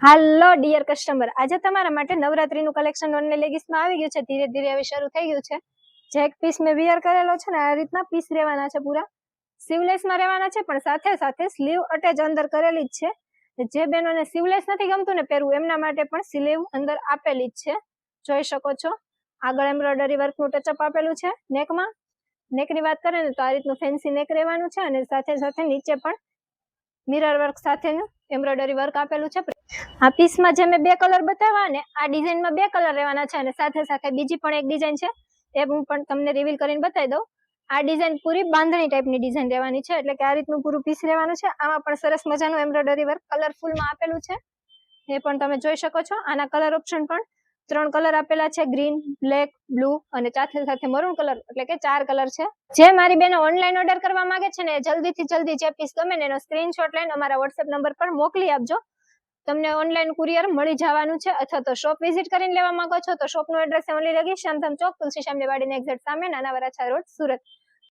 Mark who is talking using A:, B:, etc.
A: હાલો dear customer, આજે તમારા માટે નવરાત્રીનું કલેક્શન ઓનલાઈન લેગીસમાં આવી ગયું છે. ધીરે ધીરે હવે શરૂ થઈ ગયું છે. જે એક પીસ મેં વિયર કરેલો છે ને, આ રીતના પીસ રહેવાના છે. પૂરા સ્લીવલેસમાં રહેવાના છે, પણ સાથે સાથે સ્લીવ અટેચ અંદર કરેલી જ છે. જે બહેનોને સ્લીવલેસ નથી ગમતું ને પહેરવું, એમના માટે પણ સ્લીવ અંદર આપેલી જ છે. જોઈ શકો છો, આગળ એમ્બ્રોઇડરી વર્કનું ટચઅપ આપેલું છે. નેકની વાત કરીએ ને તો આ રીતનું ફેન્સી નેક રહેવાનું છે, અને સાથે સાથે નીચે પણ મિરર વર્ક સાથેનું એમ્બ્રોઇડરી વર્ક આપેલું છે. આ પીસમાં જે મેં બે કલર બતાવ્યા ને, આ ડિઝાઇનમાં બે કલર રહેવાના છે, અને સાથે સાથે બીજી પણ એક ડિઝાઇન છે, એ હું પણ તમને રિવીલ કરીને બતાવી દઉં. આ ડિઝાઇન પૂરી બાંધણી ટાઈપની ડિઝાઇન રહેવાની છે, એટલે કે આ રીતનું પૂરું પીસ રહેવાનું છે. આમાં પણ સરસ મજાનું એમ્બ્રોઇડરી વર્ક કલરફુલમાં આપેલું છે, એ પણ તમે જોઈ શકો છો. આના કલર ઓપ્શન પણ 3 કલર આપેલા છે, ગ્રીન, બ્લેક, બ્લુ અને સાથે સાથે મરૂન કલર, એટલે કે 4 કલર છે. જે મારી બેન ઓનલાઈન ઓર્ડર કરવા માંગે છે ને, જલ્દીથી જલ્દી જે પીસ ગમે ને એનો સ્ક્રીનશોટ લઈને અમારા વોટ્સએપ નંબર પર મોકલી આપજો. તમને ઓનલાઈન કુરિયર મળી જવાનું છે. અથવા તો શોપ વિઝિટ કરીને લેવા માંગો છો તો શોપનું એડ્રેસ ઓનલી લગી શ્યામધામ ચોક, તુલસી શ્યામની વાડીની એક્ઝેક્ટ સામે, નાના વરાછા રોડ, સુરત.